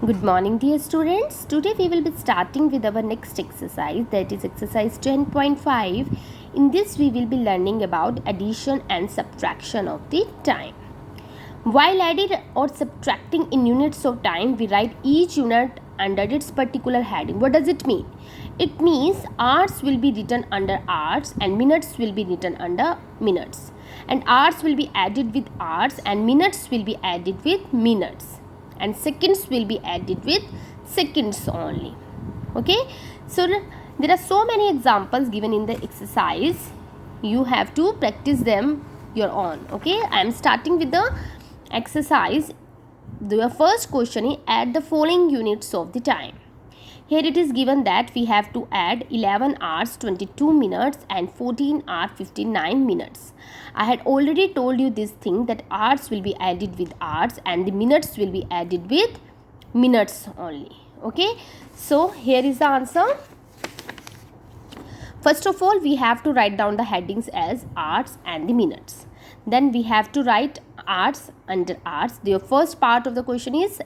Good morning, dear students. Today we will be starting with our next exercise, that is exercise 10.5. In this we will be learning about addition and subtraction of the time. While adding or subtracting in units of time, we write each unit under its particular heading. What does it mean? It means hours will be written under hours and minutes will be written under minutes. And hours will be added with hours and minutes will be added with minutes. And seconds will be added with seconds only. Okay, so there are so many examples given in the exercise. You have to practice them your own. Okay, I am starting with the exercise. The first question is add the following units of the time. Here it is given that we have to add 11 hours 22 minutes and 14 hours 59 minutes. I had already told you this thing that hours will be added with hours and the minutes will be added with minutes only. Okay, so here is the answer. First of all, we have to write down the headings as hours and the minutes. Then we have to write hours under hours. The first part of the question is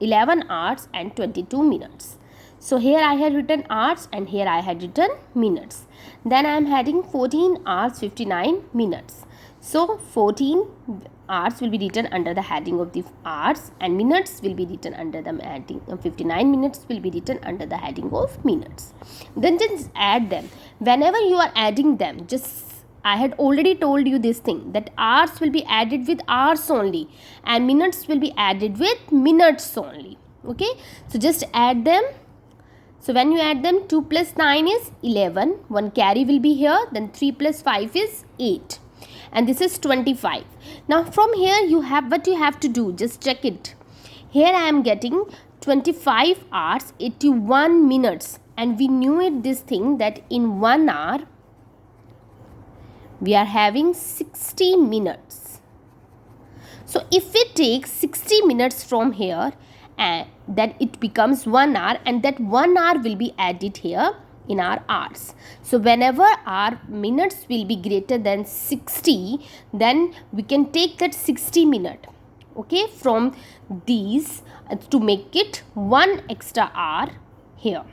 11 hours and 22 minutes. So here I had written hours and here I had written minutes. Then I am adding 14 hours 59 minutes. So 14 hours will be written under the heading of the hours and minutes will be written under the heading 59 minutes will be written under the heading of minutes. Then just add them. Whenever you are adding them, I had already told you this thing that hours will be added with hours only and minutes will be added with minutes only. Okay, so just add them. So when you add them, 2 plus 9 is 11. One carry will be here. Then 3 plus 5 is 8. And this is 25. Now from here you have what you have to do. Just check it. Here I am getting 25 hours 81 minutes. And we knew it this thing that in 1 hour we are having 60 minutes. So if we take 60 minutes from here, and then it becomes 1 hour and that 1 hour will be added here in our hours. So whenever our minutes will be greater than 60, then we can take that 60 minute, okay, from these to make it 1 extra hour here.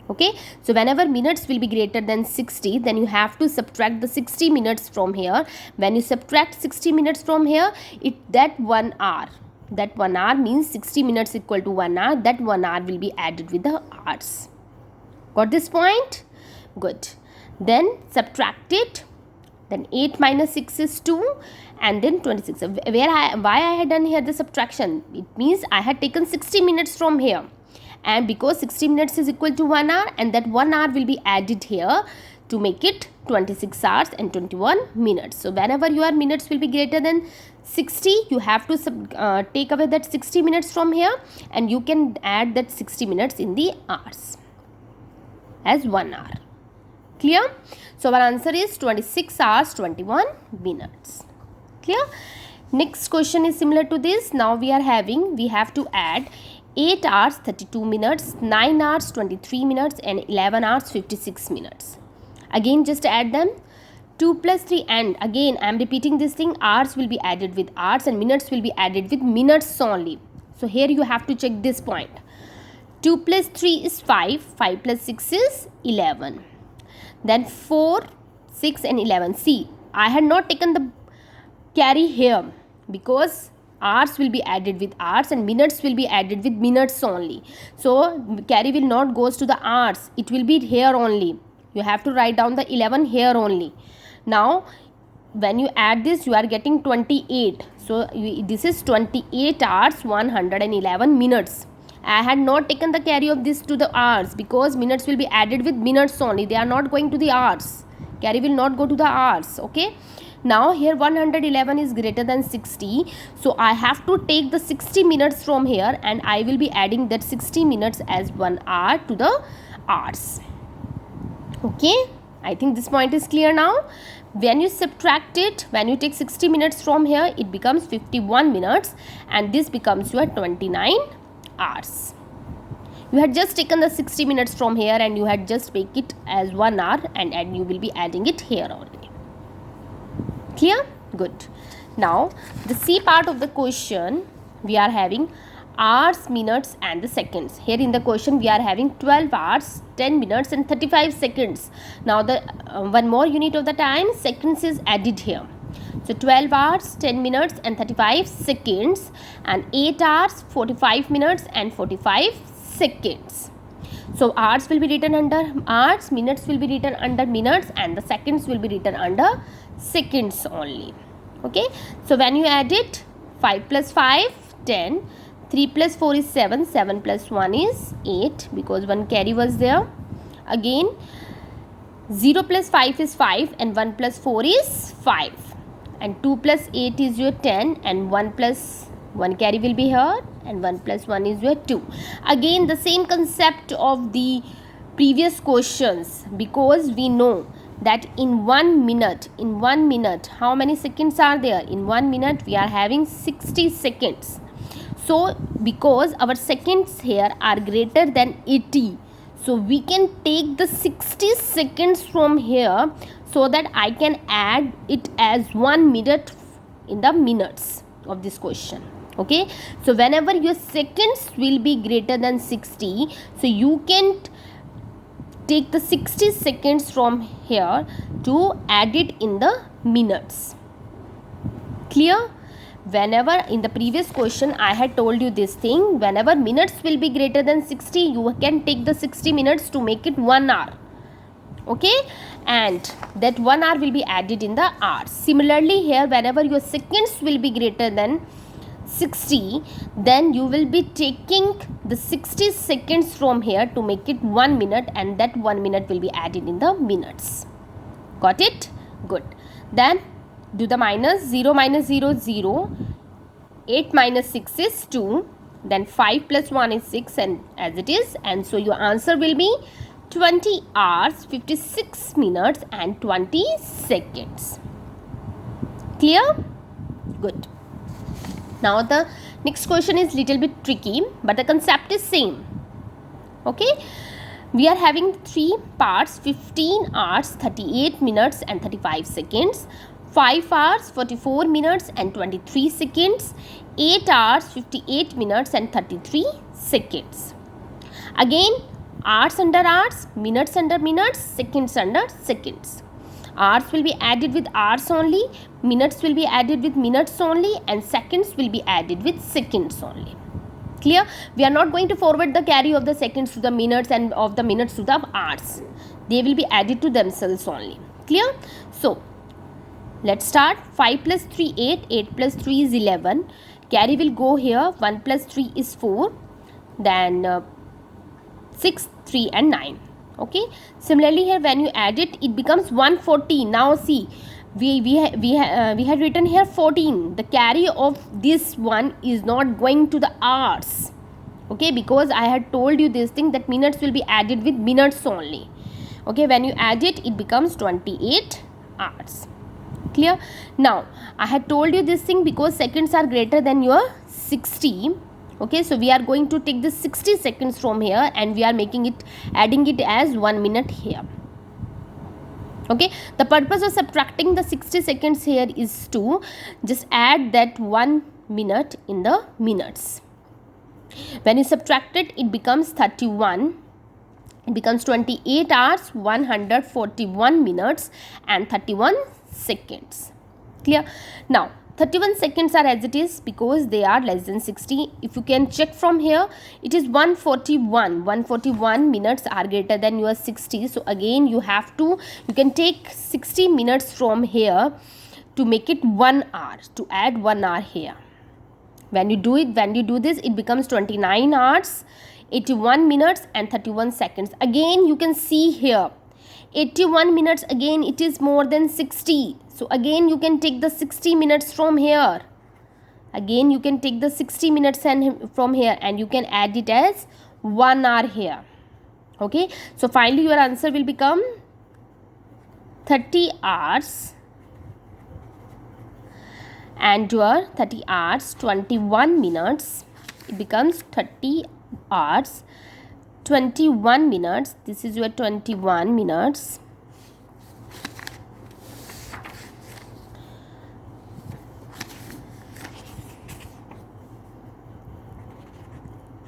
Okay, so whenever minutes will be greater than 60, then you have to subtract the 60 minutes from here. When you subtract 60 minutes from here, that 1 hour means 60 minutes equal to 1 hour. That 1 hour will be added with the hours. Got this point? Good. Then subtract it. Then 8 minus 6 is 2 and then 26. Why I had done here the subtraction? It means I had taken 60 minutes from here. And because 60 minutes is equal to 1 hour and that 1 hour will be added here to make it 26 hours and 21 minutes. So whenever your minutes will be greater than 60, you have to take away that 60 minutes from here and you can add that 60 minutes in the hours as 1 hour. Clear? So our answer is 26 hours 21 minutes. Clear? Next question is similar to this. Now we have to add 8 hours 32 minutes, 9 hours 23 minutes and 11 hours 56 minutes. Again just add them. 2 plus 3 and again I am repeating this thing, hours will be added with hours and minutes will be added with minutes only. So here you have to check this point. 2 plus 3 is 5, 5 plus 6 is 11. Then 4, 6 and 11. See, I had not taken the carry here because hours will be added with hours and minutes will be added with minutes only. So carry will not goes to the hours, it will be here only. You have to write down the 11 here only. Now when you add this, you are getting 28. So this is 28 hours 111 minutes. I had not taken the carry of this to the hours because minutes will be added with minutes only. They are not going to the hours. Carry will not go to the hours. Okay. Now here 111 is greater than 60. So I have to take the 60 minutes from here and I will be adding that 60 minutes as 1 hour to the hours. Okay, I think this point is clear now. When you subtract it, when you take 60 minutes from here, it becomes 51 minutes and this becomes your 29 hours. You had just taken the 60 minutes from here and you had just make it as 1 hour and you will be adding it here only. Clear? Good. Now the C part of the question, we are having hours, minutes and the seconds. Here in the question we are having 12 hours, 10 minutes and 35 seconds. Now the one more unit of the time, seconds, is added here. So 12 hours, 10 minutes and 35 seconds, and 8 hours, 45 minutes and 45 seconds. So hours will be written under hours, minutes will be written under minutes and the seconds will be written under seconds only. Okay. So when you add it, 5 plus 5, 10, 3 plus 4 is 7, 7 plus 1 is 8 because one carry was there. Again 0 plus 5 is 5 and 1 plus 4 is 5, and 2 plus 8 is your 10 and 1 plus 1 carry will be here and 1 plus 1 is your 2. Again the same concept of the previous questions, because we know that in 1 minute how many seconds are there? In 1 minute we are having 60 seconds. So because our seconds here are greater than 80, so we can take the 60 seconds from here so that I can add it as 1 minute in the minutes of this question. Okay, so whenever your seconds will be greater than 60, so you can take the 60 seconds from here to add it in the minutes. Clear? Whenever in the previous question I had told you this thing, whenever minutes will be greater than 60, you can take the 60 minutes to make it 1 hour. Okay, and that 1 hour will be added in the hours. Similarly here, whenever your seconds will be greater than 60, then you will be taking the 60 seconds from here to make it 1 minute, and that 1 minute will be added in the minutes. Got it? Good. Then do the minus. 0 minus 0 0, 8 minus 6 is 2, then 5 plus 1 is 6, and as it is, and so your answer will be 20 hours, 56 minutes and 20 seconds. Clear? Good. Now the next question is little bit tricky, but the concept is same. Okay, we are having 3 parts, 15 hours, 38 minutes and 35 seconds, 5 hours, 44 minutes and 23 seconds, 8 hours, 58 minutes and 33 seconds. Again, hours under hours, minutes under minutes, seconds under seconds. Hours will be added with hours only, minutes will be added with minutes only, and seconds will be added with seconds only. Clear? We are not going to forward the carry of the seconds to the minutes and of the minutes to the hours. They will be added to themselves only. Clear? So let's start. 5 plus 3 8, 8 plus 3 is 11. Carry will go here. 1 plus 3 is 4. Then 6, 3 and 9. Okay. Similarly here, when you add it, it becomes 140. Now see, we had written here 14. The carry of this one is not going to the hours. Okay, because I had told you this thing that minutes will be added with minutes only. Okay, when you add it, it becomes 28 hours. Clear? Now I had told you this thing because seconds are greater than your 60. Okay, so we are going to take the 60 seconds from here and we are making it, adding it as 1 minute here. Okay, the purpose of subtracting the 60 seconds here is to just add that 1 minute in the minutes. When you subtract it, it becomes 31. It becomes 28 hours, 141 minutes and 31 seconds. Clear? Now 31 seconds are as it is because they are less than 60. If you can check from here, it is 141. 141 minutes are greater than your 60. So again you can take 60 minutes from here to make it 1 hour, to add 1 hour here. When you do this, it becomes 29 hours, 81 minutes and 31 seconds. Again you can see here 81 minutes, again it is more than 60. So again you can take the 60 minutes from here. Again you can take the 60 minutes from here and you can add it as 1 hour here. Okay, so finally your answer will become 30 hours and your 30 hours 21 minutes. It becomes 30 hours 21 minutes. This is your 21 minutes.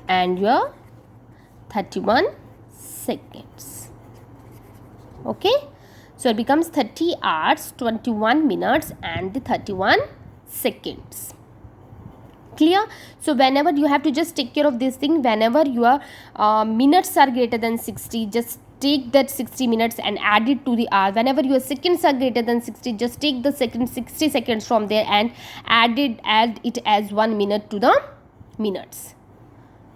and your 31 seconds. Okay, so it becomes 30 hours 21 minutes and the 31 seconds. Clear? So whenever you have to just take care of this thing, whenever your minutes are greater than 60, just take that 60 minutes and add it to the hour. Whenever your seconds are greater than 60, just take the second 60 seconds from there and add it as 1 minute to the minutes.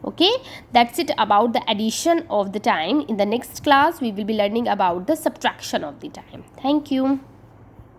Okay, that's it about the addition of the time. In the next class we will be learning about the subtraction of the time. Thank you.